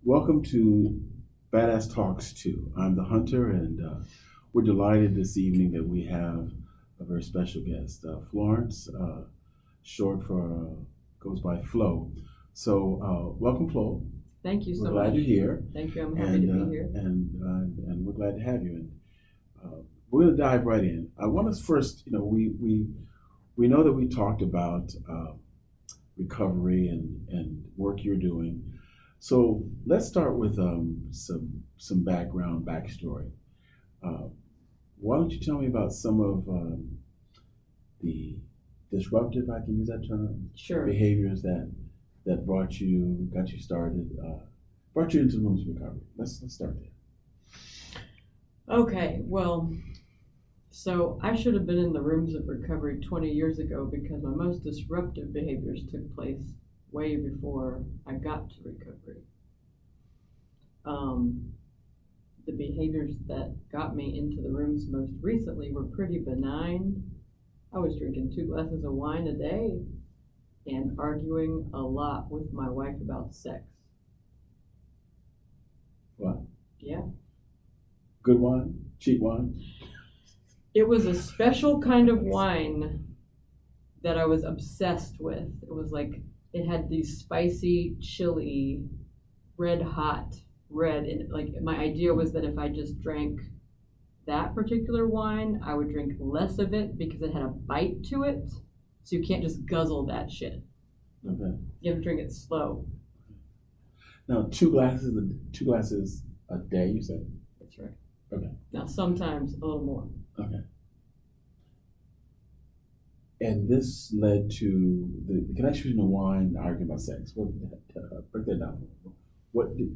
Welcome to Badass Talks 2. I'm the Hunter, and we're delighted this evening that we have a very special guest, Florence, short for goes by Flo. So, welcome, Flo. Thank you We're so glad much. you're here, Thank you. I'm happy to be here. and we're glad to have you. And we're going to dive right in. I want us first, we know that we talked about recovery and work you're doing. So let's start with some backstory. Uh, why don't you tell me about some of the disruptive, I can use that term, Sure. behaviors that got you started, brought you into rooms of recovery. Let's start there. Okay, well, so I should have been in the rooms of recovery 20 years ago because my most disruptive behaviors took place way before I got to recovery. The behaviors that got me into the rooms most recently were pretty benign. I was drinking 2 glasses of wine a day and arguing a lot with my wife about sex. What? Yeah. Good wine? Cheap wine? It was a special kind of wine that I was obsessed with. It was like it had these spicy, chili, red hot red, and like my idea was that if I just drank that particular wine, I would drink less of it because it had a bite to it. So you can't just guzzle that shit. Okay. You have to drink it slow. Now, two glasses a day, you said? That's right. Okay. Now sometimes a little more. Okay. And this led to the connection between the wine and the argument about sex. Break that down. What did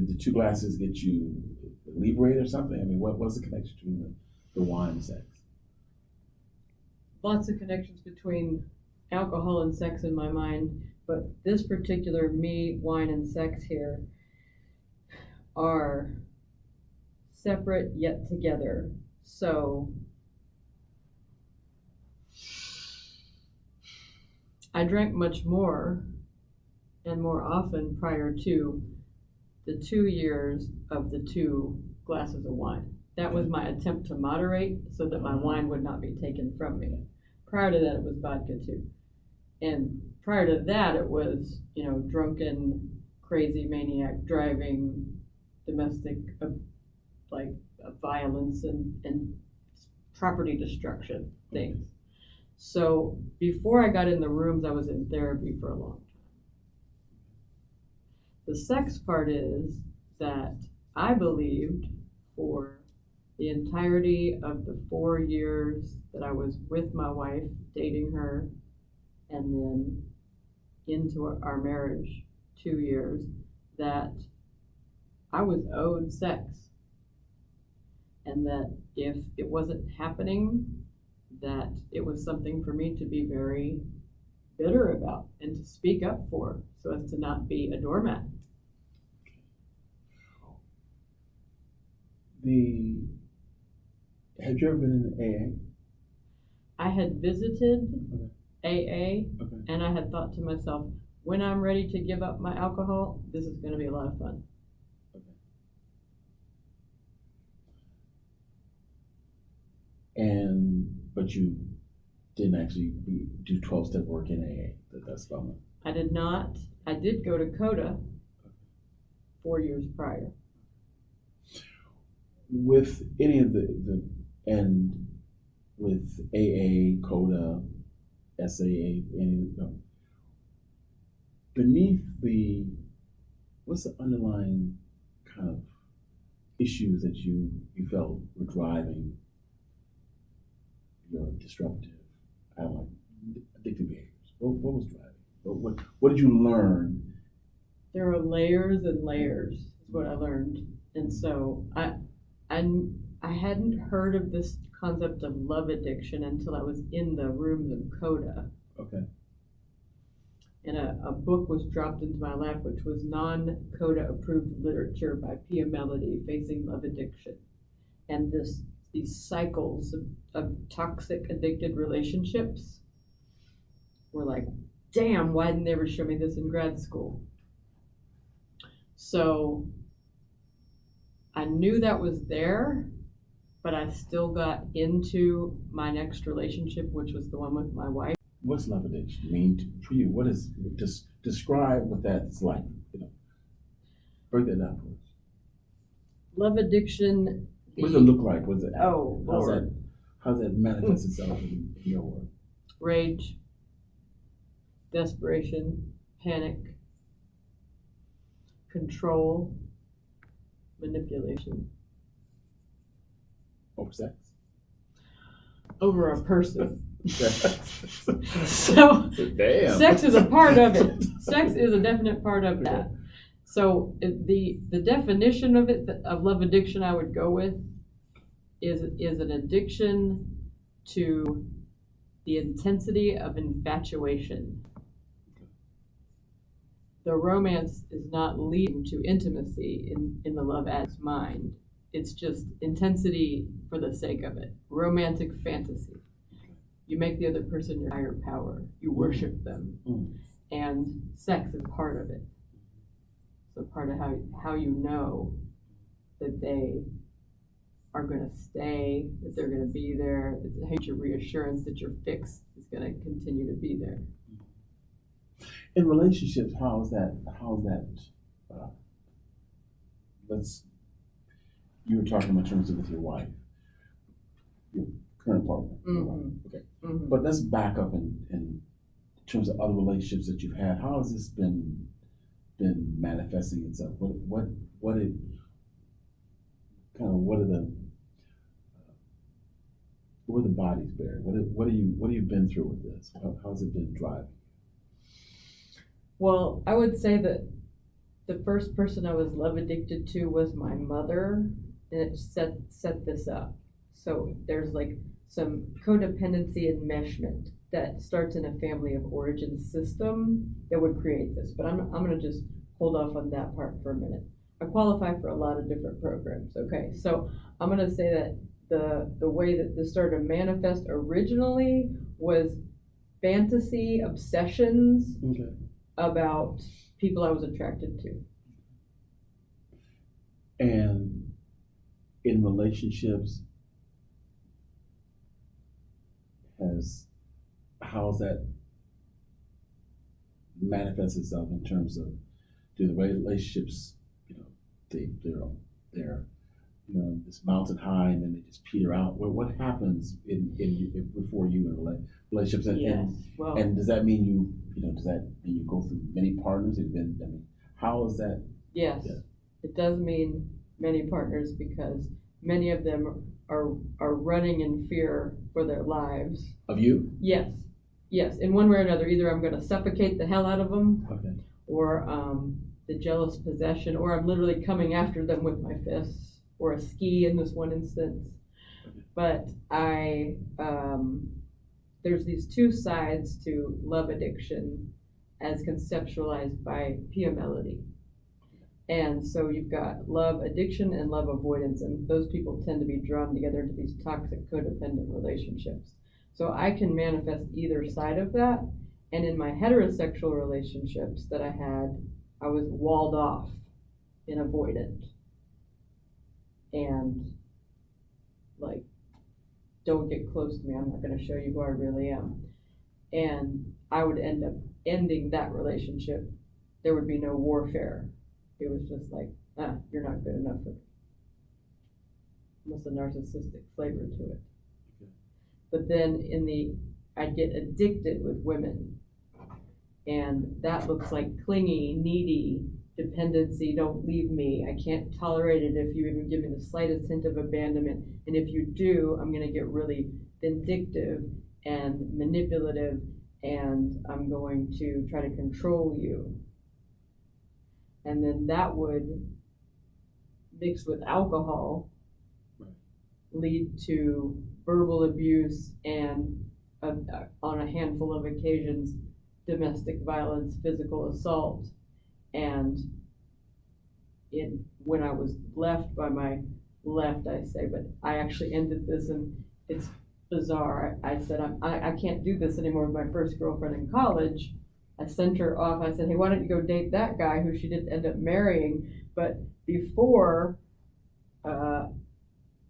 the 2 glasses get you inebriated or something? I mean, what was the connection between the wine and sex? Lots of connections between alcohol and sex in my mind, but this particular me, wine, and sex here are separate yet together. So I drank much more and more often prior to the 2 years of the 2 glasses of wine. That was my attempt to moderate so that my wine would not be taken from me. Prior to that, it was vodka too. And prior to that, it was, drunken, crazy maniac driving, domestic, violence and property destruction things. So before I got in the rooms, I was in therapy for a long time. The sex part is that I believed for the entirety of the 4 years that I was with my wife, dating her, and then into our marriage 2 years, that I was owed sex. And that if it wasn't happening, that it was something for me to be very bitter about and to speak up for so as to not be a doormat. Have you ever been in I had visited AA? AA, Okay. and I had thought to myself, when I'm ready to give up my alcohol, this is going to be a lot of fun. Okay. But you didn't actually do 12-step work in AA. That's about it. I did not. I did go to CODA 4 years prior. With any of and with AA, CODA, SAA, beneath what's the underlying kind of issues that you felt were driving your disruptive, I don't know, addictive behaviors? What was driving? What did you learn? There are layers and layers, is what I learned. And so I hadn't heard of this concept of love addiction until I was in the rooms of CODA. Okay. And a book was dropped into my lap, which was non-CODA approved literature by Pia Mellody, Facing Love Addiction. And these cycles of toxic addicted relationships were like, damn, why didn't they ever show me this in grad school? So I knew that was there, but I still got into my next relationship, which was the one with my wife. What's love addiction mean for you? What is, just describe what that's like, you know, break that down for us. Love addiction. What does it look like? What is it? Oh, Lord. How's that manifest itself in your world? Rage, desperation, panic, control, manipulation Over sex? over a person. So, So damn. sex is a part of it. Sex is a definite part of that. So the definition of it, of love addiction, I would go with is an addiction to the intensity of infatuation. The romance is not leading to intimacy in the love addict's mind. It's just intensity for the sake of it. Romantic fantasy. You make the other person your higher power. You worship them. And sex is part of it. So part of how you know that they are going to stay, that they're going to be there. It's your reassurance that your fix is going to continue to be there. In relationships, how's that, you were talking in terms of with your wife, your current partner. Your wife. Okay. Mm-hmm. But let's back up in terms of other relationships that you've had. How has this been manifesting itself? What are the bodies bear? What have you been through with this? How's it been driving? Well, I would say that the first person I was love addicted to was my mother, and it set this up. So there's like some codependency enmeshment that starts in a family of origin system that would create this. But I'm going to just hold off on that part for a minute. I qualify for a lot of different programs. Okay, so I'm going to say that the way that this started to manifest originally was fantasy obsessions about people I was attracted to. And in relationships, how's that manifest itself in terms of, do the relationships, they're this mountain high and then they just peter out? What happens before you in relationships? And does that mean you go through many partners? How is that? Yes, yeah. It does mean many partners because many of them are running in fear for their lives. Of you? Yes, in one way or another. Either I'm going to suffocate the hell out of them, okay, or the jealous possession, or I'm literally coming after them with my fists, or a ski in this one instance. okay. But there's these two sides to love addiction as conceptualized by Pia Mellody. And so you've got love addiction and love avoidance, and those people tend to be drawn together into these toxic codependent relationships. So I can manifest either side of that, and in my heterosexual relationships that I had, I was walled off and avoidant. And like, don't get close to me, I'm not going to show you who I really am. And I would end up ending that relationship. There would be no warfare. It was just like, you're not good enough for me. Almost a narcissistic flavor to it. Okay. But then I'd get addicted with women. And that looks like clingy, needy, dependency, don't leave me. I can't tolerate it if you even give me the slightest hint of abandonment. And if you do, I'm going to get really vindictive and manipulative, and I'm going to try to control you. And then that would, mixed with alcohol, lead to verbal abuse and, on a handful of occasions, domestic violence, physical assault. And when I was left by my left, I say, but I actually ended this, and it's bizarre. I said, I can't do this anymore with my first girlfriend in college. I sent her off. I said, hey, why don't you go date that guy who she didn't end up marrying? But before I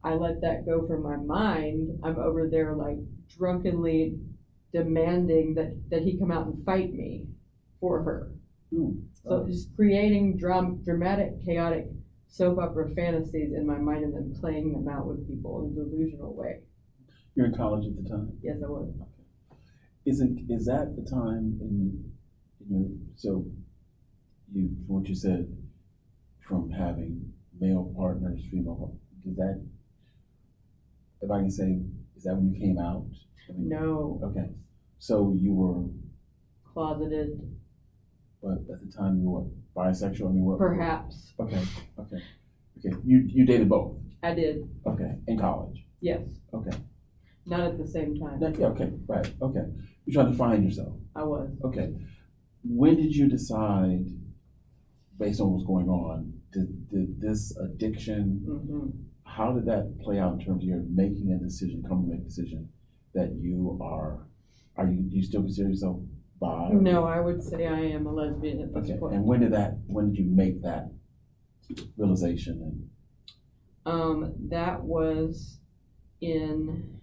let that go from my mind, I'm over there like drunkenly demanding that he come out and fight me for her. So just creating dramatic, chaotic soap opera fantasies in my mind and then playing them out with people in a delusional way. You're in college at the time? Yes, I was. Is that the time so you, from what you said, from having male partners, female partners, did that, if I can say, is that when you came out? No. Okay. So you were Closeted. But at the time you were what, bisexual? I mean, what? Perhaps. Okay. You dated both? I did. Okay. In college? Yes. Okay. Not at the same time. Okay. Right. Okay. You're trying to find yourself. I was. Okay. When did you decide, based on what's going on, did this addiction, how did that play out in terms of your making a decision, coming to make a decision that you do you still consider yourself bi? No, I would say I am a lesbian at this point. And when did you make that realization? That was in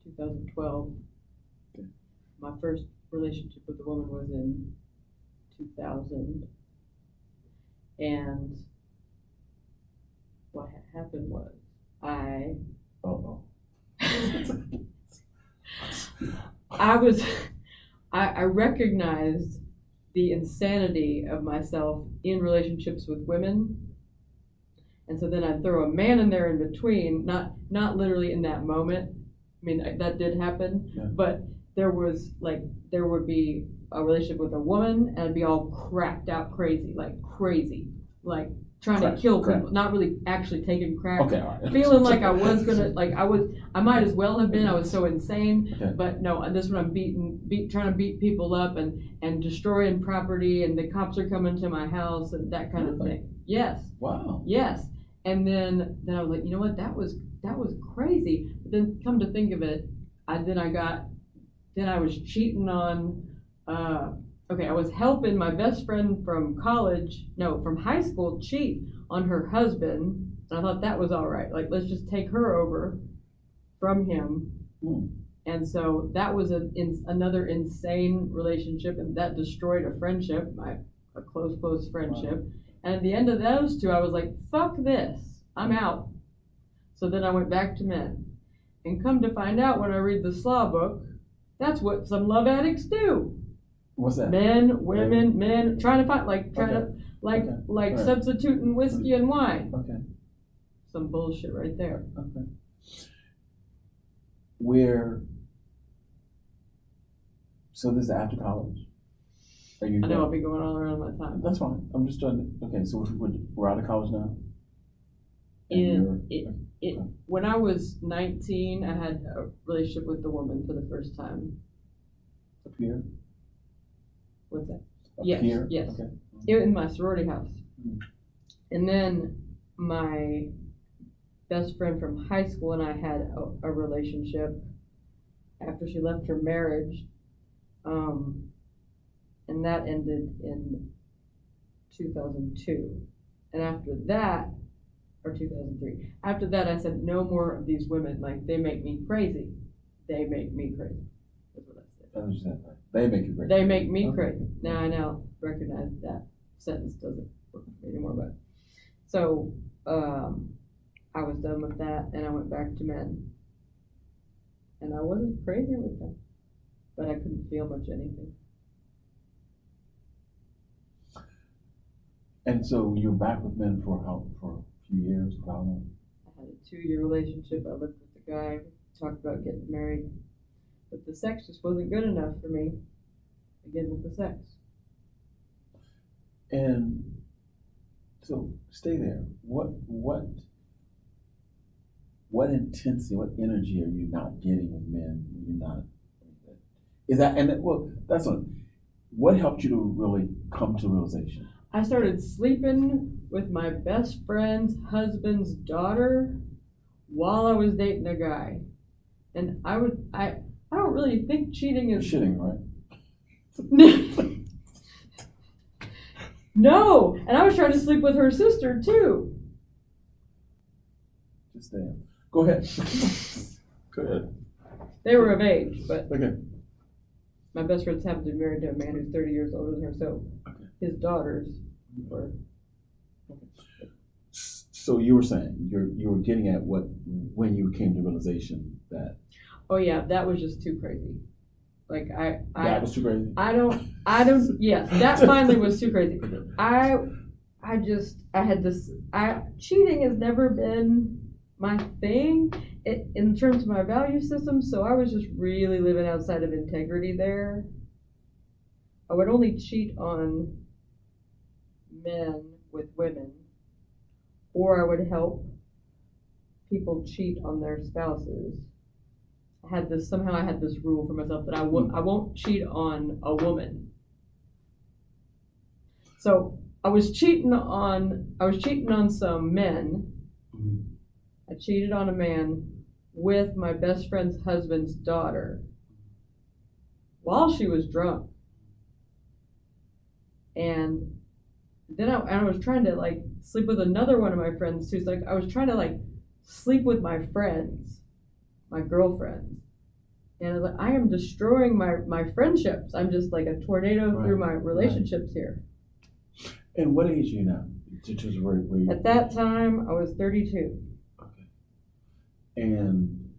2012. Okay. My first relationship with a woman was in 2000. And what had happened was I recognized the insanity of myself in relationships with women. And so then I'd throw a man in there in between, not literally in that moment. I mean, that did happen, Yeah. but there would be a relationship with a woman and I'd be all cracked out crazy, like trying to kill people, not really actually taking crack. Okay, all right. Feeling like I was gonna, I might as well have been. I was so insane. Okay. But no, this one I'm trying to beat people up and destroying property, and the cops are coming to my house and that kind of thing. Yes. Wow. Yes. And then I was like, you know what? That was crazy. But then come to think of it, I was cheating on. I was helping my best friend from high school cheat on her husband. And I thought that was all right. Like, let's just take her over from him. And so that was another insane relationship, and that destroyed a friendship, a close friendship. Wow. And at the end of those two, I was like, fuck this, I'm out. So then I went back to men. And come to find out when I read the Slaw book, that's what some love addicts do. What's that? Men, trying to find, right. Substituting whiskey and wine. Okay. Some bullshit right there. Okay. So this is after college? I know I'll be going all around my time. That's fine. I'm just trying to, okay, so we're out of college now? When I was 19, I had a relationship with a woman for the first time. Up here? What's that? Up here? Yes. Okay. In my sorority house. And then my best friend from high school and I had a relationship after she left her marriage. And that ended in 2002. And after that, or 2003, after that I said, no more of these women, like, they make me crazy. They make me crazy. That's what I said. That was that, right? They make you crazy. They make me crazy. Now I recognize that sentence doesn't work for me anymore, but so I was done with that and I went back to men. And I wasn't crazy with them, but I couldn't feel much anything. And so you're back with men for a few years? How long? I had a 2-year relationship. I lived with the guy, talked about getting married, but the sex just wasn't good enough for me. Again with the sex. And so stay there. What intensity, what energy are you not getting with men when you're not? Is that, and well, that's what helped you to really come to realization? I started sleeping with my best friend's husband's daughter while I was dating a guy. And I don't really think cheating You're is. shitting, right? No, and I was trying to sleep with her sister too. Just damn. Go ahead. Go ahead. They were of age, but Okay. my best friends happened to be married to a man who's 30 years older than her, so Okay. his daughters were. So you were saying you were getting at what when you came to realization that Oh yeah, that was just too crazy. Like that was too crazy. I don't, yes, that finally was too crazy. I had this, cheating has never been my thing in terms of my value system, so I was just really living outside of integrity there. I would only cheat on men with women, or I would help people cheat on their spouses. I had this rule for myself that I won't cheat on a woman. So I was cheating on some men. Mhm. I cheated on a man with my best friend's husband's daughter while she was drunk. And then I was trying to like sleep with another one of my friends too. So like I was trying to like sleep with my friends, my girlfriends. And I was like, I am destroying my friendships. I'm just like a tornado through my relationships here. And what age are you now? Just where you, At that time, I was 32. Okay. And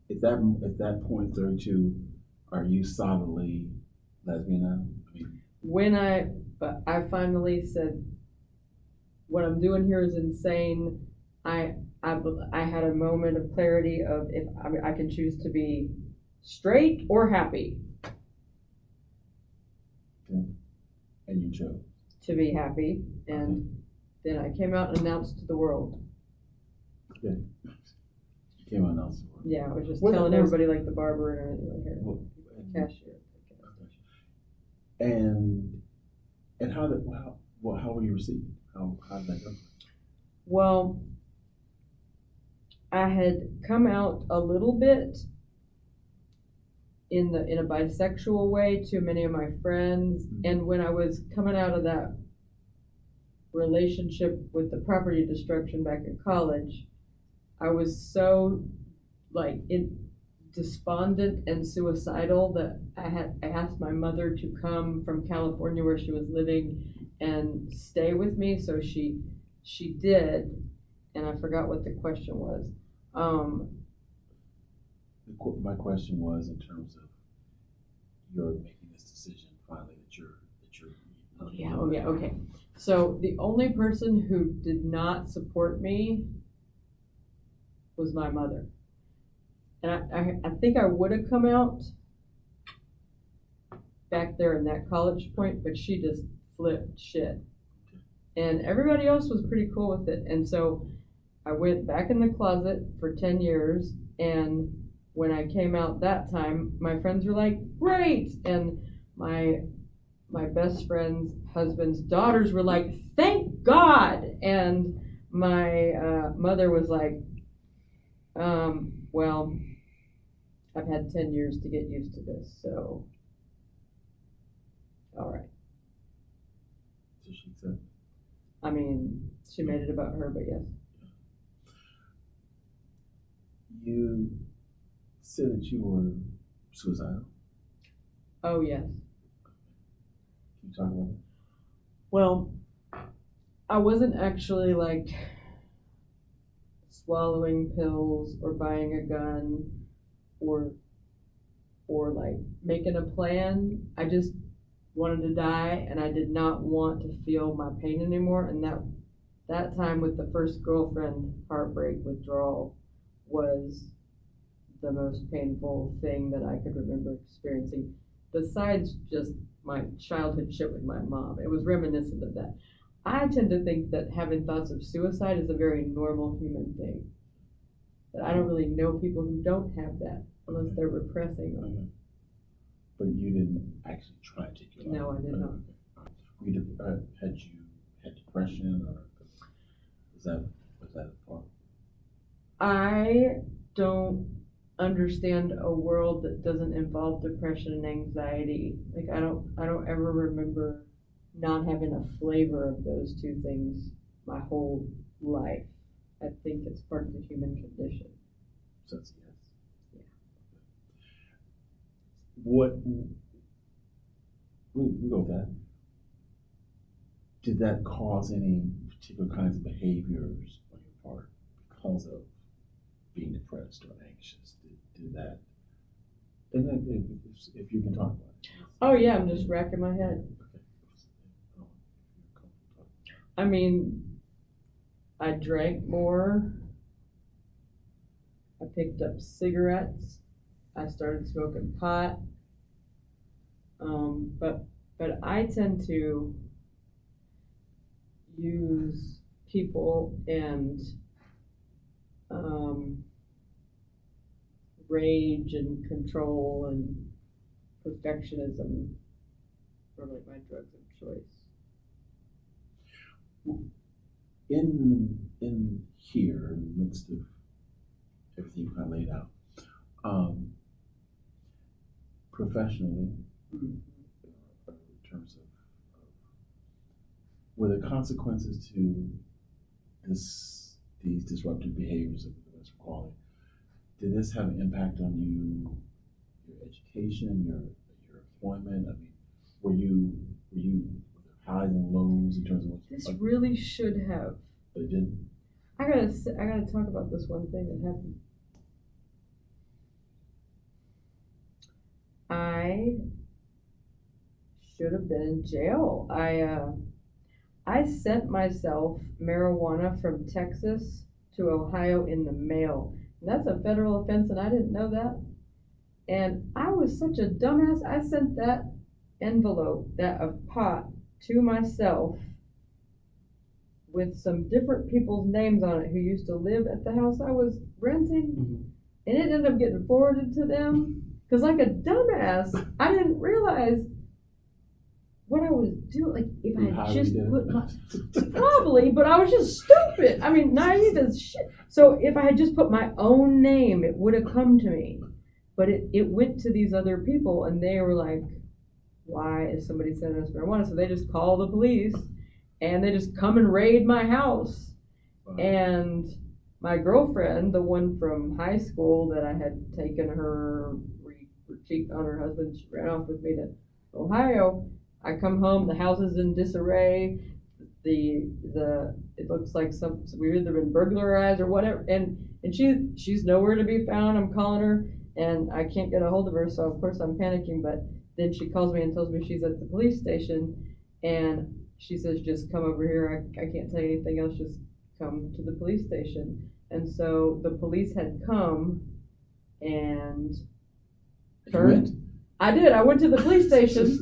at that point, 32, are you solidly lesbian now? But I finally said, what I'm doing here is insane. I had a moment of clarity of if I can choose to be straight or happy. Okay. And you chose to be happy, and then I came out and announced to the world. Okay. Came out and announced the world. Yeah, I was just telling everybody like the barber and everything like here. Cashier. And how were you received? How did that go? Well, I had come out a little bit in a bisexual way to many of my friends, and when I was coming out of that relationship with the property destruction back in college, I was so like despondent and suicidal that I asked my mother to come from California where she was living and stay with me. So she did, and I forgot what the question was. My question was in terms of you're making this decision finally that you're. Oh yeah. Okay. So the only person who did not support me was my mother. And I think I would have come out back there in that college point, but she just flipped shit. And everybody else was pretty cool with it. And so I went back in the closet for 10 years. And when I came out that time, my friends were like, great. And my best friend's husband's daughters were like, thank God. And my mother was like, well, I've had 10 years to get used to this, so all right. So she said. I mean, she made it about her, but yes. You said that you were suicidal. Oh yes. Can you talk about it? Well, I wasn't actually like swallowing pills or buying a gun or like making a plan. I just wanted to die, and I did not want to feel my pain anymore. And that time with the first girlfriend, heartbreak, withdrawal, was the most painful thing that I could remember experiencing, besides just my childhood shit with my mom. It was reminiscent of that. I tend to think that having thoughts of suicide is a very normal human thing. But I don't really know people who don't have that unless they're repressing them. But you didn't actually try to take your life? No, I did not. Had you had depression, or was that a part? I don't understand a world that doesn't involve depression and anxiety. Like I don't ever remember not having a flavor of those two things my whole life. I think it's part of the human condition. So that's a yes. Yeah. What we go with that. Did that cause any particular kinds of behaviors on your part because of being depressed or anxious? Did that? And then if you can talk about it. Oh yeah, I'm just racking my head. I mean, I drank more. I picked up cigarettes. I started smoking pot. But I tend to use people and rage and control and perfectionism for like my drugs of choice. In here, in the midst of everything you kind of laid out, professionally, in terms of were there consequences to these disruptive behaviors of the quality? Did this have an impact on your education, your employment? I mean, were there highs and lows in terms of what? This really should have. But it didn't. I gotta talk about this one thing that happened. I should have been in jail. I sent myself marijuana from Texas to Ohio in the mail. And that's a federal offense, and I didn't know that. And I was such a dumbass. I sent that envelope, that of pot, to myself with some different people's names on it who used to live at the house I was renting. Mm-hmm. And it ended up getting forwarded to them. Because like a dumbass, I didn't realize what I was doing. Like if I had just put my, probably, but I was just stupid. I mean, naive as shit. So if I had just put my own name, it would have come to me. But it went to these other people, and they were like, why is somebody sending us marijuana? So they just call the police, and they just come and raid my house. Wow. And my girlfriend, the one from high school that I had taken her, cheated on her husband, she ran off with me to Ohio. I come home, the house is in disarray. It looks like we've either been burglarized or whatever, and she's nowhere to be found. I'm calling her, and I can't get a hold of her, so of course I'm panicking. But then she calls me and tells me she's at the police station, and she says, just come over here. I can't tell you anything else, just come to the police station. And so the police had come and I did. I went to the police station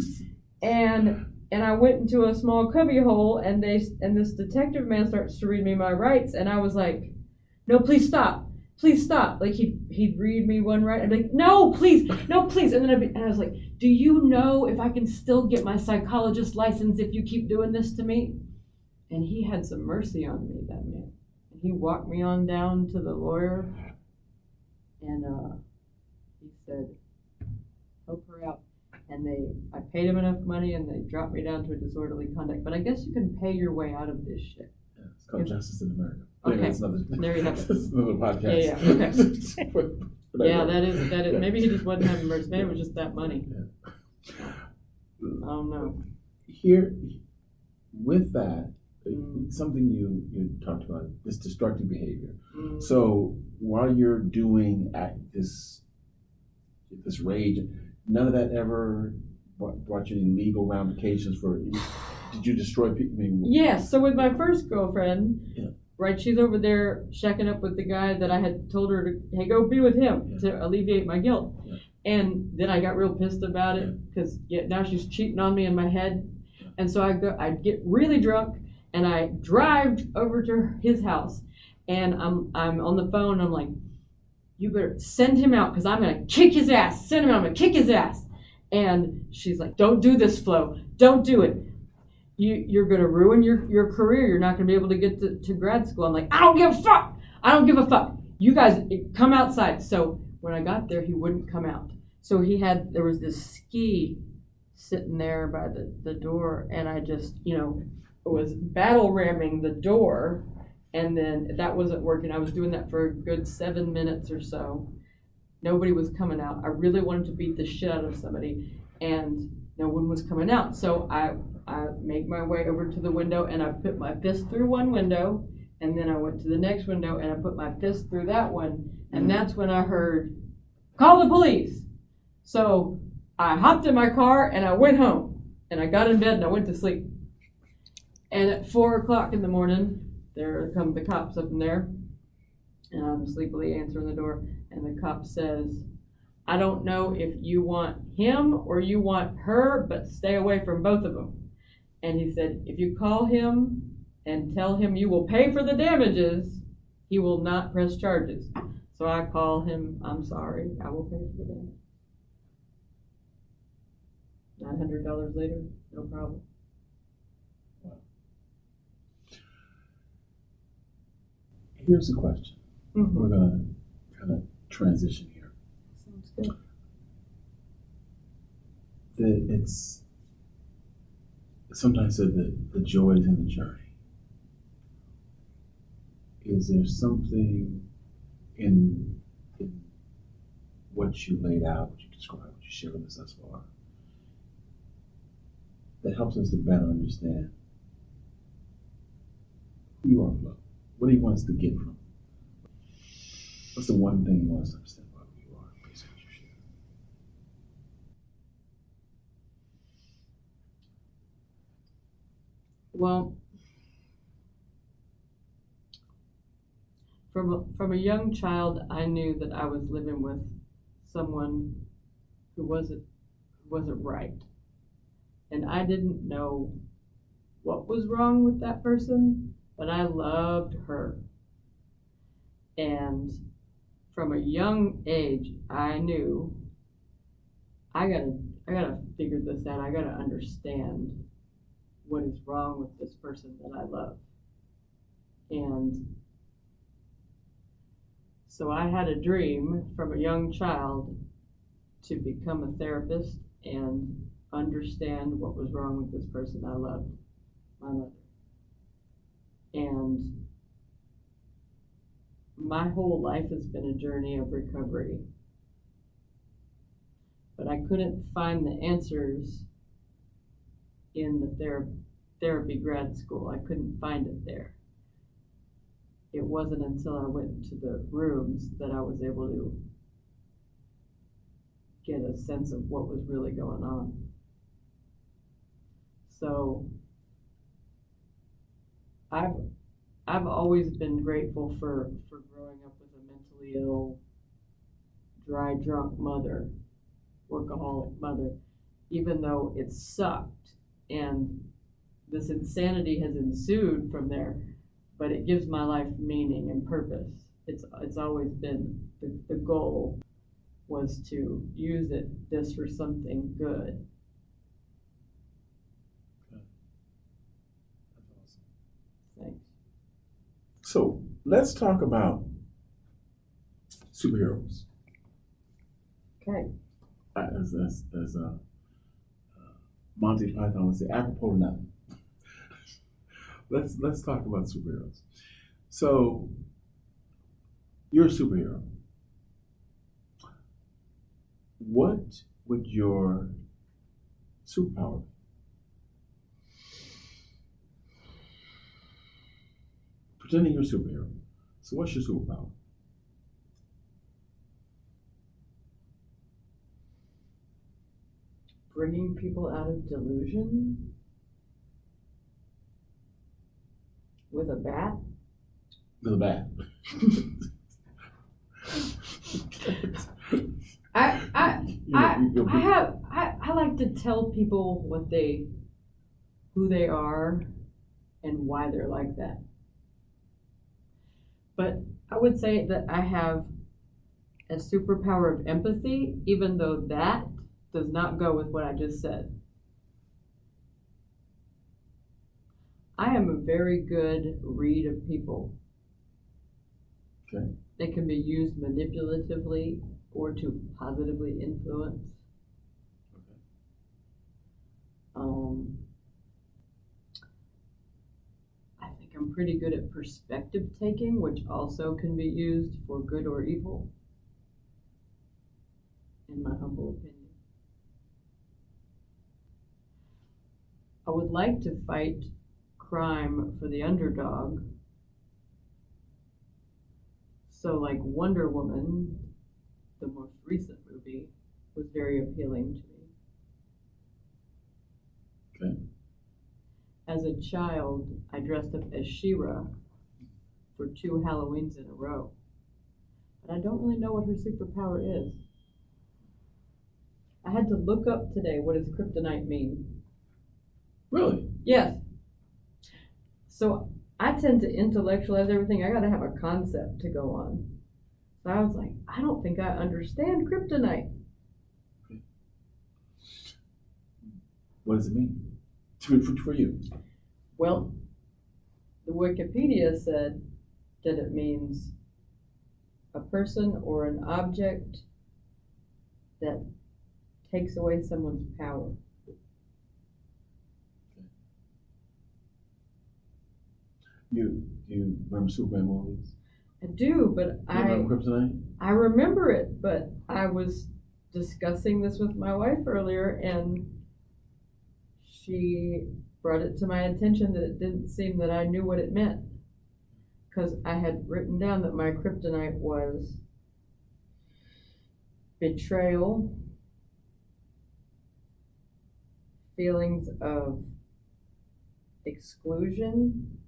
and I went into a small cubby hole, and this detective man starts to read me my rights, and I was like, no, please stop. Please stop. Like he'd read me one right. I'd be like, no, please. And then I was like, do you know if I can still get my psychologist license if you keep doing this to me? And he had some mercy on me, that man. And he walked me on down to the lawyer, and he said, help her out. And I paid him enough money, and they dropped me down to a disorderly conduct. But I guess you can pay your way out of this shit. Yeah, it's called Justice in America. Okay, there you have it. That's another podcast. Yeah. Okay. Yeah, that is. Maybe he just wasn't having mercy. Maybe it was just that money. Yeah. I don't know. Here, with that, something you talked about, this destructive behavior. So while you're doing this rage, none of that ever brought you any legal ramifications for? Did you destroy people? Yes. So with my first girlfriend, yeah. Right, she's over there shacking up with the guy that I had told her to, hey, go be with him to alleviate my guilt. Yeah. And then I got real pissed about it because now she's cheating on me in my head. And so I'd get really drunk, and I drive over to his house, and I'm on the phone. I'm like, you better send him out because I'm going to kick his ass. Send him out. I'm going to kick his ass. And she's like, don't do this, Flo. Don't do it. You're going to ruin your career. You're not going to be able to get to grad school. I'm like, I don't give a fuck. I don't give a fuck. You guys come outside. So when I got there, he wouldn't come out. So there was this ski sitting there by the door, and I just, was battle ramming the door, and then that wasn't working. I was doing that for a good 7 minutes or so. Nobody was coming out. I really wanted to beat the shit out of somebody, and no one was coming out. So I made my way over to the window, and I put my fist through one window, and then I went to the next window, and I put my fist through that one, and that's when I heard, "Call the police!" So I hopped in my car, and I went home, and I got in bed, and I went to sleep. And at 4 o'clock in the morning, there come the cops up in there, and I'm sleepily answering the door, and the cop says, "I don't know if you want him or you want her, but stay away from both of them." And he said, "If you call him and tell him you will pay for the damages, he will not press charges." So I call him, "I'm sorry, I will pay for the damage." $900 later, no problem. Here's the question. Mm-hmm. We're going to kind of transition here. Sounds good. It's sometimes said that the joy is in the journey. Is there something in what you laid out, what you described, what you shared with us thus far, that helps us to better understand who you are, Flo? What do you want us to get from? What's the one thing you want us to understand about who you are, based on what you share? Well, from a young child, I knew that I was living with someone who wasn't right, and I didn't know what was wrong with that person, but I loved her. And from a young age, I knew I gotta figure this out. I gotta understand what is wrong with this person that I love. And so I had a dream from a young child to become a therapist and understand what was wrong with this person I loved, my mother. And my whole life has been a journey of recovery. But I couldn't find the answers in the therapy grad school. I couldn't find it there. It wasn't until I went to the rooms that I was able to get a sense of what was really going on. So I've always been grateful for growing up with a mentally ill, dry drunk mother, workaholic mother, even though it sucked and this insanity has ensued from there, but it gives my life meaning and purpose. It's always been the goal was to use this for something good. That's awesome. Thanks. So let's talk about superheroes. Okay. As Monty Python would say, apropos of nothing. Let's talk about superheroes. So you're a superhero. What would your superpower be? Pretending you're a superhero. So what's your superpower? Bringing people out of delusion with a bat. With a bat. I like to tell people who they are and why they're like that. But I would say that I have a superpower of empathy, even though that does not go with what I just said. I am a very good read of people. Okay. They can be used manipulatively or to positively influence. I think I'm pretty good at perspective taking, which also can be used for good or evil, in my humble opinion. I would like to fight crime for the underdog. So like Wonder Woman, the most recent movie, was very appealing to me. Okay. As a child, I dressed up as She-Ra for 2 Halloweens in a row. But I don't really know what her superpower is. I had to look up today, what does kryptonite mean? Really? Yes. So I tend to intellectualize everything. I gotta have a concept to go on. So I was like, I don't think I understand kryptonite. What does it mean for you? Well, the Wikipedia said that it means a person or an object that takes away someone's power. You remember Superman movies? I do, but You remember Kryptonite? I remember it, but I was discussing this with my wife earlier, and she brought it to my attention that it didn't seem that I knew what it meant. Because I had written down that my kryptonite was betrayal, feelings of exclusion,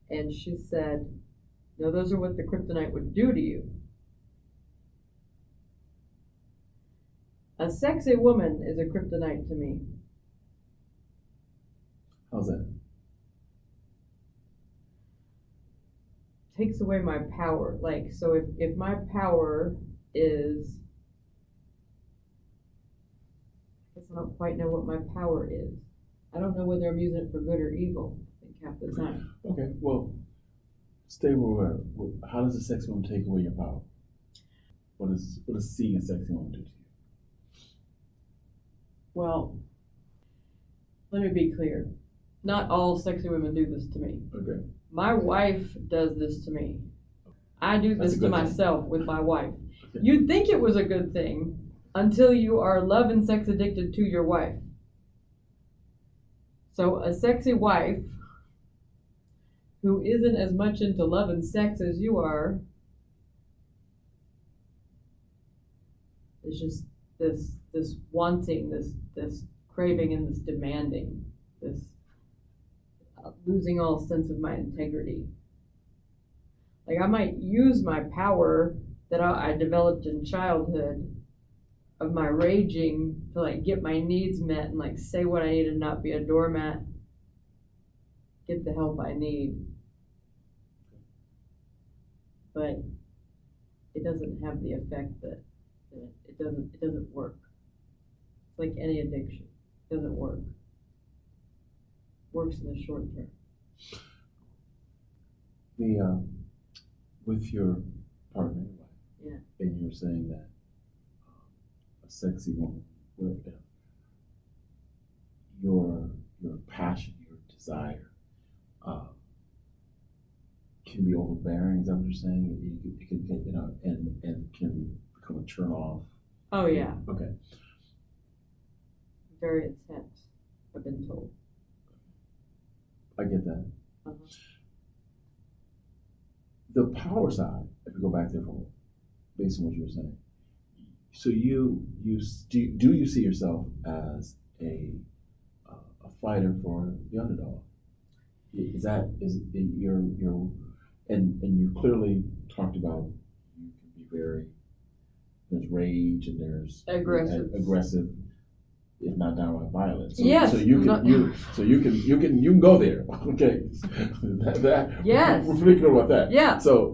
and she said, no, those are what the kryptonite would do to you. A sexy woman is a kryptonite to me. How's that? Takes away my power. Like, so if my power is, I guess I don't quite know what my power is. I don't know whether I'm using it for good or evil, I think, half the time. Okay, well, stay where we are. How does a sexy woman take away your power? What does seeing a sexy woman do to you? Well, let me be clear. Not all sexy women do this to me. Okay. My wife does this to me. I do That's this a to good thing. myself with my wife. Okay. You'd think it was a good thing until you are love and sex addicted to your wife. So a sexy wife who isn't as much into love and sex as you are is just this wanting, this craving, and this demanding, this losing all sense of my integrity. Like, I might use my power that I developed in childhood of my raging to like get my needs met and like say what I need and not be a doormat, get the help I need. But it doesn't have the effect that it doesn't work. It's like any addiction. It doesn't work. Works in the short term. With your partner, Yeah. and you're saying that a sexy woman, your passion, your desire, can be overbearing. Is that what you're saying? It can and can become a turn off. Oh yeah. Okay. Very intense, I've been told. I get that. Uh-huh. The power side, if we go back there for based on what you were saying. So do you see yourself as a fighter for the underdog? Is you're and you clearly talked about you can be there's rage and there's aggressive, if not downright violent. So, yes. So you can go there. Okay. Yes. We're pretty clear about that. Yeah. So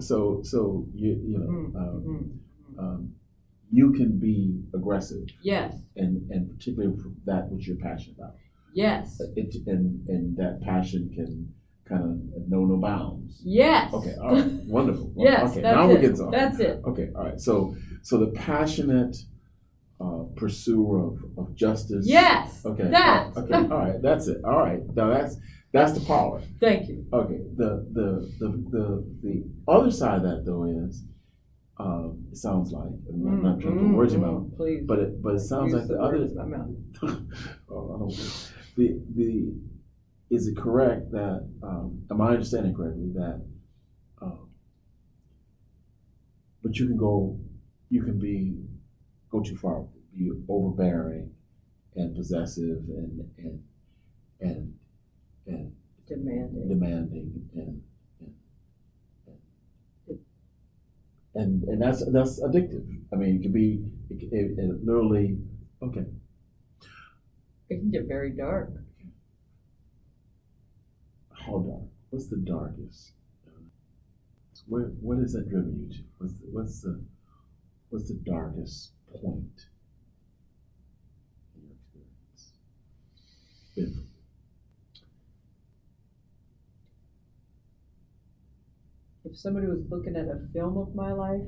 you can be aggressive. Yes. And particularly for that which you're passionate about. Yes. And that passion can kind of know no bounds. Yes. Okay, all right, wonderful. Yes, Okay, that's now it. we get to That's it. Okay, all right. So the passionate pursuer of justice. Yes. Okay. That. Okay. All right. That's it. All right. Now that's the power. Thank you. Okay. The other side of that though is it sounds like I'm not trying to put words in your mouth, please. but it sounds Use like the the other. words in my mouth. Oh, I don't. The is it correct that am I understanding correctly that but you can go too far, be overbearing and possessive and and Demanding. and that's addictive. I mean, it could be it literally okay. It can get very dark. How dark? What's the darkest? What has that driven you to? What's the darkest point in your experience? Been If somebody was looking at a film of my life,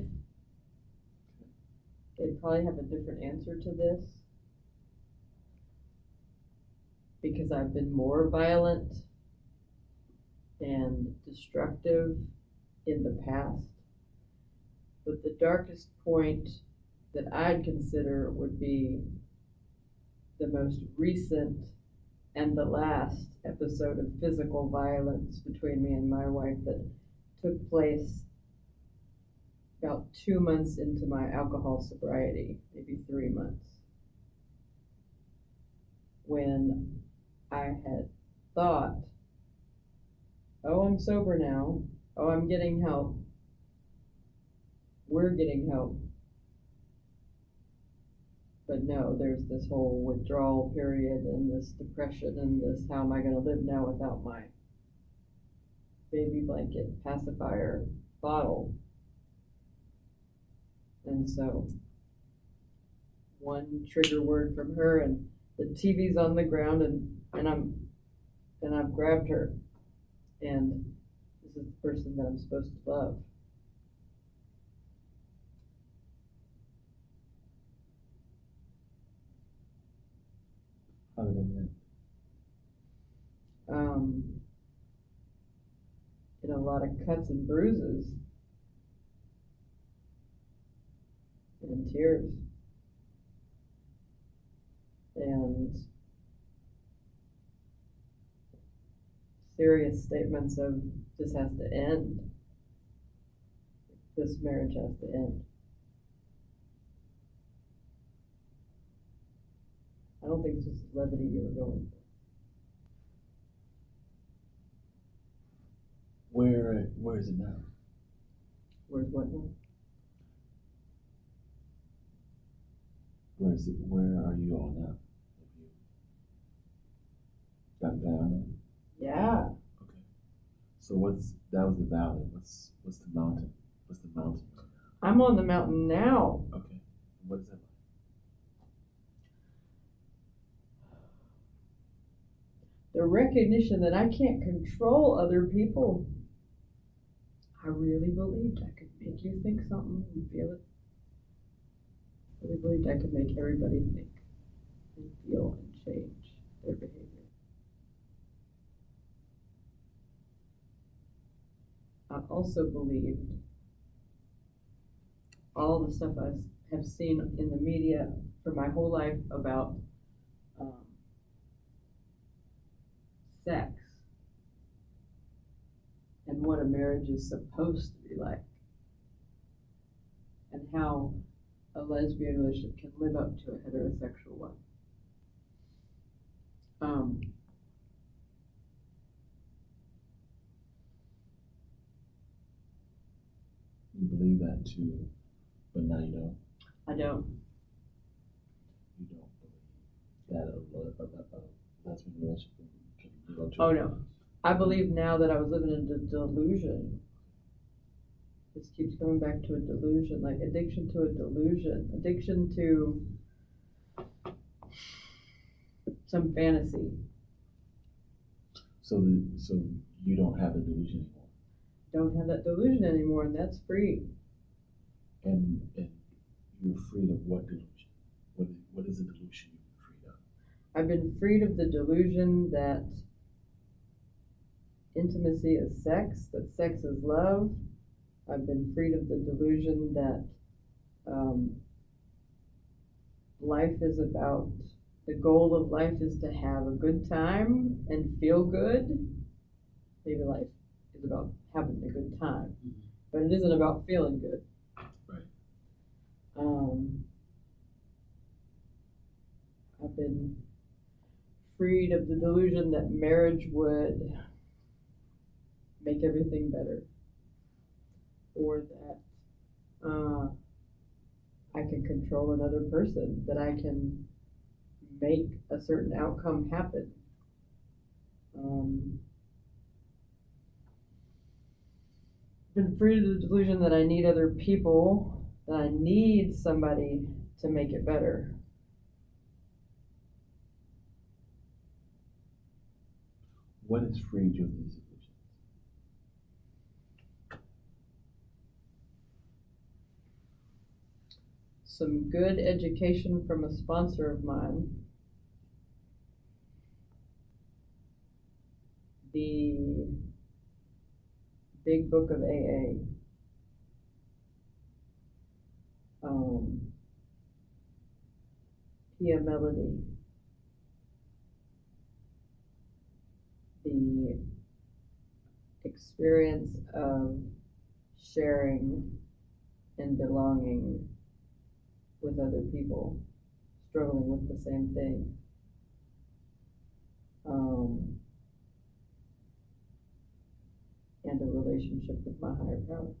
they'd probably have a different answer to this. Because I've been more violent and destructive in the past. But the darkest point that I'd consider would be the most recent and the last episode of physical violence between me and my wife that took place about 2 months into my alcohol sobriety, maybe 3 months, when I had thought, oh, I'm sober now. Oh, I'm getting help. We're getting help. But no, there's this whole withdrawal period and this depression and this, how am I going to live now without my baby blanket pacifier bottle? And so one trigger word from her and the TV's on the ground and I've grabbed her and this is the person that I'm supposed to love. How did it end? In a lot of cuts and bruises and tears and serious statements of this has to end. This marriage has to end. I don't think this is levity you were going for. Where is it now? Where's what now? Where are you all now? Got down there? Yeah. Okay. So that was the valley. What's the mountain? What's the mountain right now? I'm on the mountain now. Okay. What is that like? The recognition that I can't control other people. I really believed I could make you think something and feel it. I really believed I could make everybody think and feel and change their behavior. I also believed all the stuff I have seen in the media for my whole life about sex and what a marriage is supposed to be like and how a lesbian relationship can live up to a heterosexual one. You believe that too, but now you don't. I don't. You don't believe that a lesbian relationship can live up to. Oh no. I believe now that I was living in a delusion. This keeps coming back to a delusion, like addiction to a delusion, addiction to some fantasy. So you don't have the delusion anymore. Don't have that delusion anymore, and that's free. And you're freed of what delusion? What is the delusion you've been freed of? I've been freed of the delusion that intimacy is sex, that sex is love. I've been freed of the delusion that life is about, the goal of life is to have a good time and feel good. Maybe life is about having a good time, but it isn't about feeling good. Right. I've been freed of the delusion that marriage would make everything better, or that I can control another person, that I can make a certain outcome happen. Been free of the delusion that I need other people, that I need somebody to make it better. What has freed you of these illusions? Some good education from a sponsor of mine. The Big Book of AA. Pia Melody. The experience of sharing and belonging with other people struggling with the same thing. And a relationship with my higher power.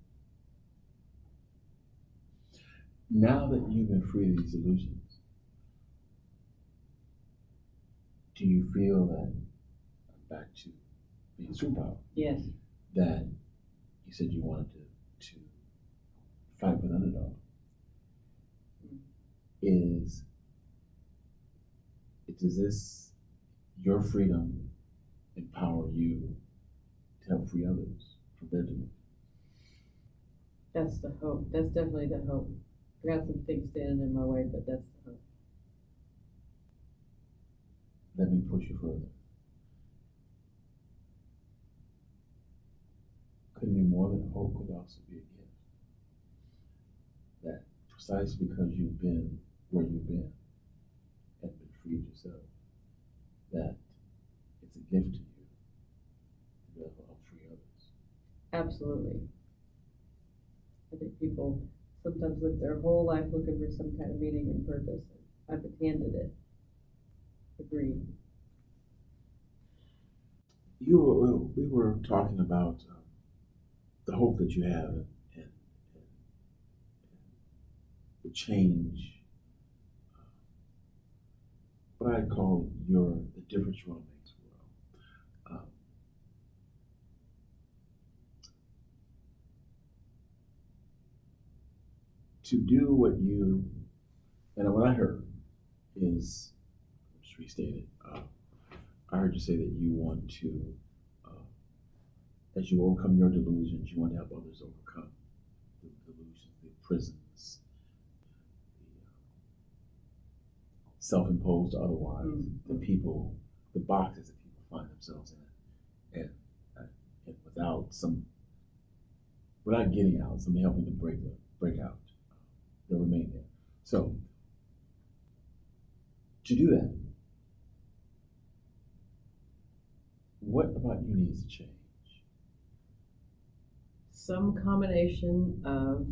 Now that you've been free of these illusions, do you feel that, back to being superpower, Yes. that you said you wanted to fight with underdog? Does this, your freedom, empower you to help free others from their delusion? That's the hope. That's definitely the hope. I got some things standing in my way, but that's the hope. Let me push you further. Could it be more than hope? Could also be a gift. That precisely because you've been where you've been and been freed yourself, that it's a gift to you to be able to help free others. Absolutely. I think people sometimes live their whole life looking for some kind of meaning and purpose. I've been handed it. Agreed. We were talking about the hope that you have and the change, what I call the difference you want to make to the world. To do what you, and what I heard is, just restate it, I heard you say that you want to, as you overcome your delusions, you want to help others overcome the delusions, the prisons, the self-imposed otherwise, the people, the boxes that people find themselves in, and without getting out, somebody helping to break out, they'll remain there. So, to do that, what about you needs to change? Some combination of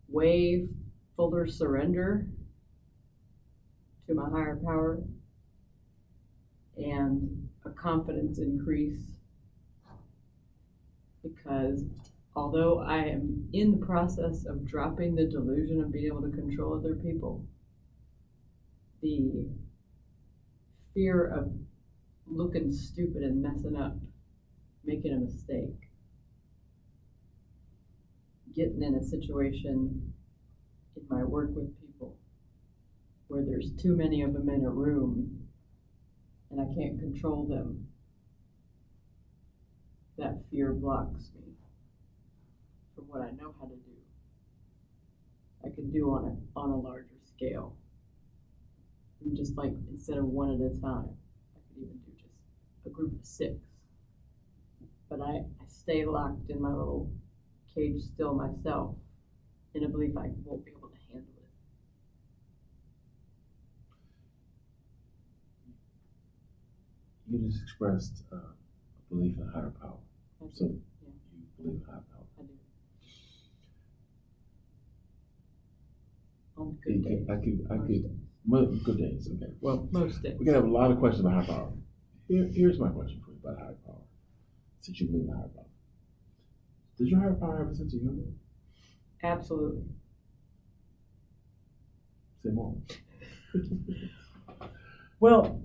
way fuller surrender to my higher power and a confidence increase, because although I am in the process of dropping the delusion of being able to control other people, the fear of looking stupid and messing up, making a mistake, getting in a situation in my work with people where there's too many of them in a room and I can't control them, that fear blocks me from what I know how to do. I can do on a larger scale. And just like instead of one at a time, I could even do just a group of 6. But I stay locked in my little cage still myself in a belief I won't be able to handle it. You just expressed a belief in a higher power. So Yeah. you believe in higher power. I do. On good days. I could. Good days. Okay. Well, Most days. we can have a lot of questions about higher power. Here's my question for you about higher power. Since you believe in higher power, does your higher power have a sense of humor? Absolutely. Say more. Well,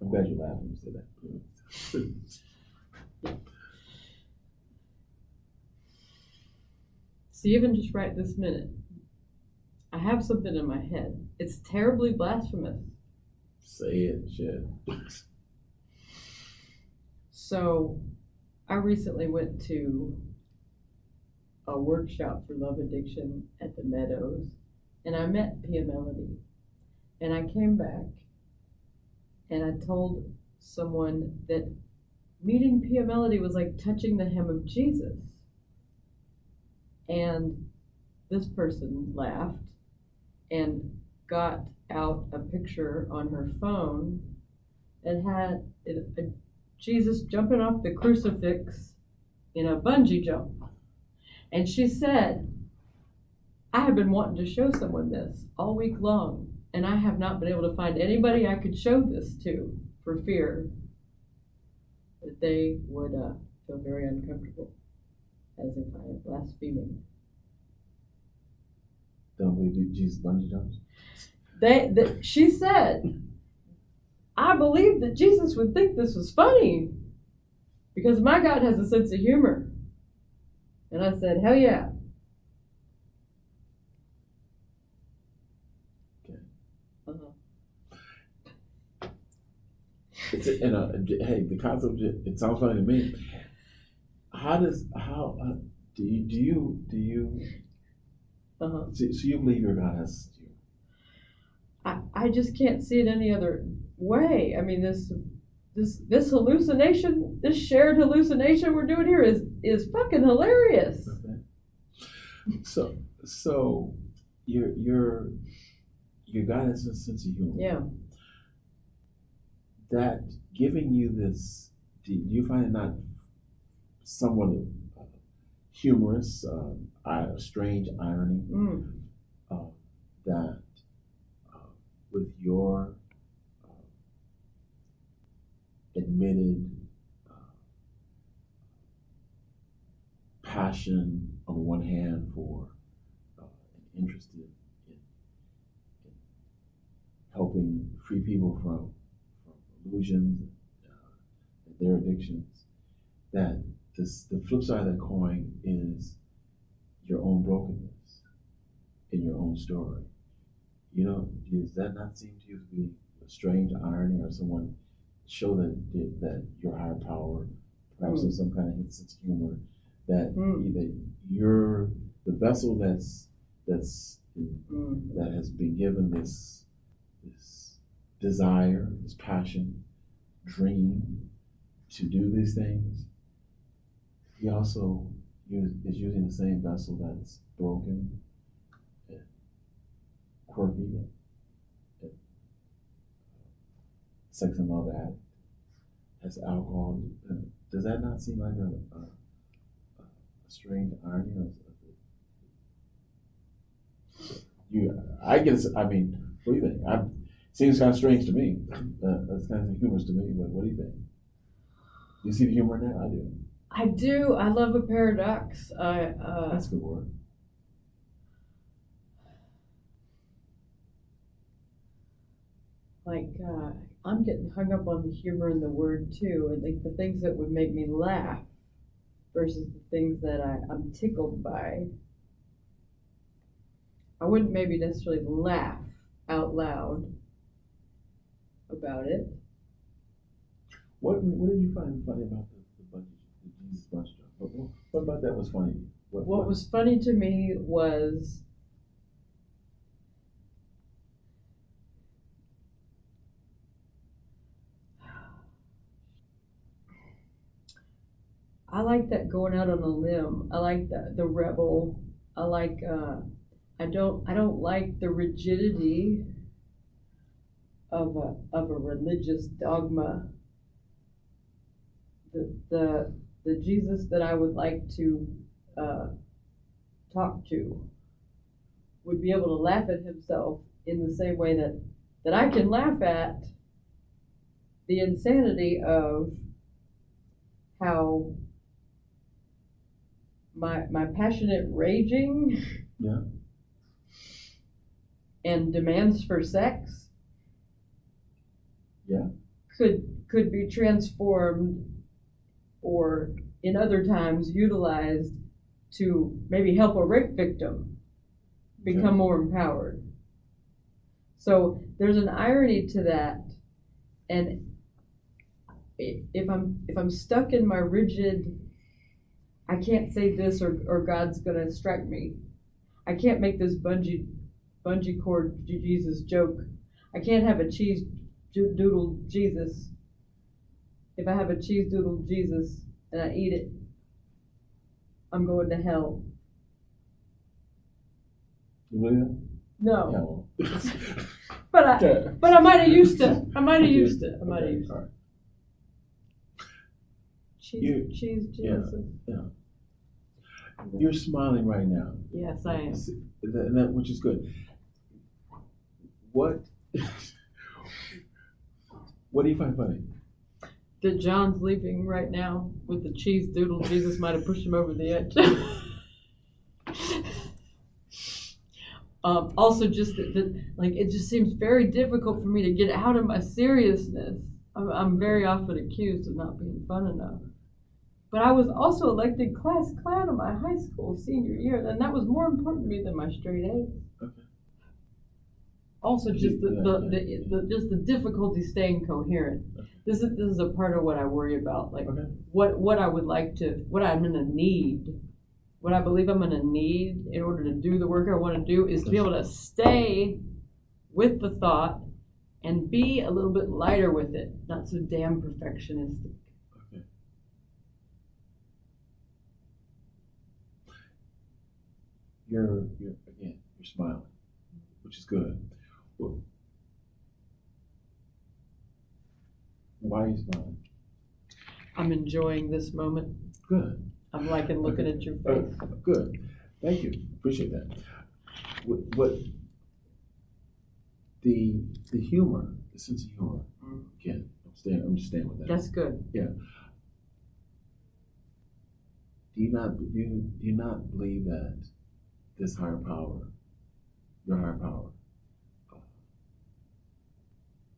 I'm glad you laughed when you said that. See, even just right this minute, I have something in my head. It's terribly blasphemous. Say it, shit. So, I recently went to a workshop for love addiction at the Meadows, and I met Pia Melody. And I came back, and I told someone that meeting Pia Melody was like touching the hem of Jesus. And this person laughed and got out a picture on her phone that had a Jesus jumping off the crucifix in a bungee jump. And she said, I have been wanting to show someone this all week long, and I have not been able to find anybody I could show this to for fear that they would feel very uncomfortable, as if I am blaspheming. Don't believe Jesus bungee jumps? She said, I believe that Jesus would think this was funny because my God has a sense of humor. And I said, hell yeah. Okay. Uh-huh. Hey, the concept, it sounds funny to me. Do you Uh-huh. so you believe your God has you? I just can't see it any other way. I mean, this hallucination, this shared hallucination we're doing here is fucking hilarious. Okay. So your God has a sense of humor. Yeah. That giving you this, do you find it not somewhat humorous, strange irony that with your admitted passion on one hand for and interested in helping free people from illusions and their addictions, that the flip side of that coin is your own brokenness in your own story. You know, does that not seem to you to be a strange irony, or someone show that your higher power, perhaps in some kind of sense of humor, that you're the vessel that has been given this desire, this passion, dream to do these things. He also is using the same vessel that's broken, and quirky, and sex and love addict, has alcohol. Does that not seem like a strange irony? I guess. I mean, what do you think? Seems kind of strange to me. It's kind of humorous to me. But what do you think? Do you see the humor in that? I do. I do. I love a paradox. That's a good word. I'm getting hung up on the humor in the word too, and like the things that would make me laugh versus the things that I'm tickled by. I wouldn't maybe necessarily laugh out loud about it. What did you find funny about the Jesus bus driver? What about that was funny? What was funny to me was I like that going out on a limb. I like the rebel. I like I don't like the rigidity of a religious dogma. The Jesus that I would like to talk to would be able to laugh at himself in the same way that I can laugh at the insanity of how my passionate raging Yeah. and demands for sex Yeah. could be transformed or in other times utilized to maybe help a rape victim become Okay. more empowered. So there's an irony to that, and if I'm stuck in my rigid, I can't say this or God's gonna strike me. I can't make this bungee cord Jesus joke. I can't have a cheese doodle Jesus. If I have a cheese doodle Jesus and I eat it, I'm going to hell. You believe that? No, Yeah. but I might have used to. I might have used to. I might have Okay, used all to. right. Cheese Jesus. Yeah. You're smiling right now. Yes, I am. That which is good. What do you find funny? That John's leaving right now with the cheese doodle Jesus might have pushed him over the edge. Also, just that like it just seems very difficult for me to get out of my seriousness. I'm very often accused of not being fun enough. But I was also elected class clown in my high school senior year, and that was more important to me than my straight A's. Okay. Also, just Yeah. just the difficulty staying coherent. Okay. This is a part of what I worry about, like Okay. what I would like to, what I'm gonna need, what I believe I'm gonna need in order to do the work I want to do is to be able to stay with the thought and be a little bit lighter with it, not so damn perfectionistic. Okay. You're smiling, which is good. Well, why are you smiling? I'm enjoying this moment. Good. I'm liking looking at your face. Good. Thank you. Appreciate that. What the humor, the sense of humor. Again, I'm just staying with that. That's good. Yeah. Do you not believe that this higher power, your higher power,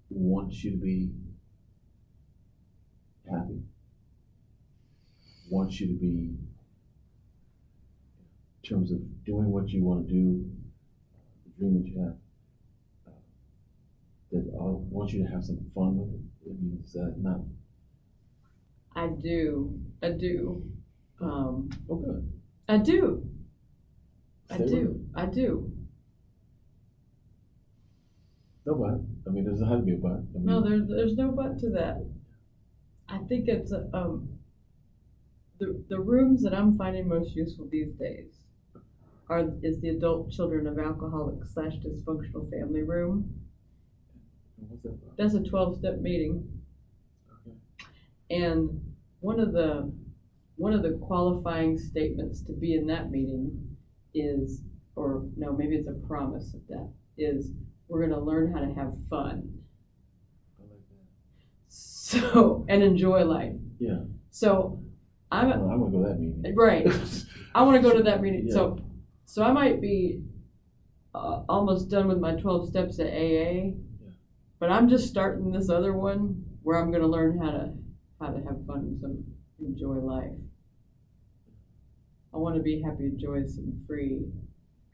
wants you to be happy? Wants you to be, in terms of doing what you want to do, the dream that you have, that wants you to have some fun with it? I mean, is that not? I do. Oh, good. I do. Stay with it. I do. No but. I mean, there's had to be a but. I mean, No, there's no but to that. I think it's the rooms that I'm finding most useful these days is the adult children of alcoholics / dysfunctional family room. what's that about? That's a 12-step meeting, Okay. and one of the qualifying statements to be in that meeting is, or no, maybe it's a promise of that, is we're going to learn how to have fun. I like that. So, and enjoy life. Yeah. So I'm gonna go to that meeting. right. I want to go to that meeting. Yeah. So I might be almost done with my 12 steps at AA, but I'm just starting this other one where I'm going to learn how to have fun and enjoy life. I want to be happy, joyous, and free.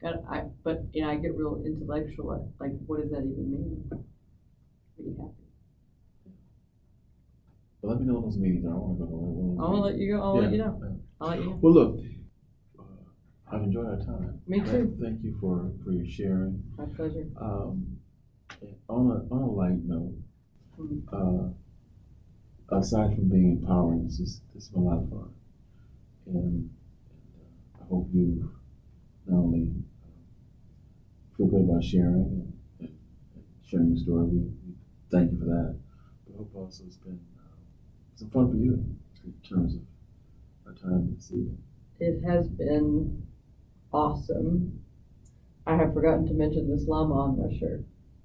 But I get real intellectual. Like, what does that even mean? Be happy. Well, let me know those meetings. I want to go to one of those I'll let you go. I'll let you Yeah. know. I'll let you know. Well, look, I've enjoyed our time. Me too. Thank you for your sharing. My pleasure. On a light note, Mm. aside from being empowering, this has been a lot of fun, and I hope you not only feel good about sharing and sharing your story. We thank you for that. But I hope also it's been some fun for you in terms of our time this evening. It has been awesome. I have forgotten to mention this llama on my shirt.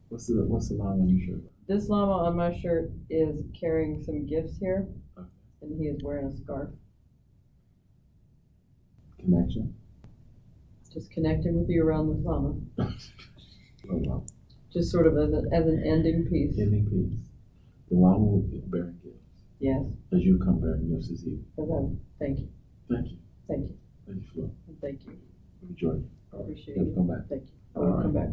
What's the line on your shirt? This llama on my shirt is carrying some gifts here, Okay. and he is wearing a scarf. Connection. Just connecting with you around this llama. Oh wow. Just sort of as an ending piece. Ending piece. The llama will be bearing gifts. Yes. As you come bearing gifts this evening. Thank you. Thank you. Thank you. Thank you, Flo. Thank you. Enjoy. I appreciate You have it. to come back. Thank you. I All will right. come back.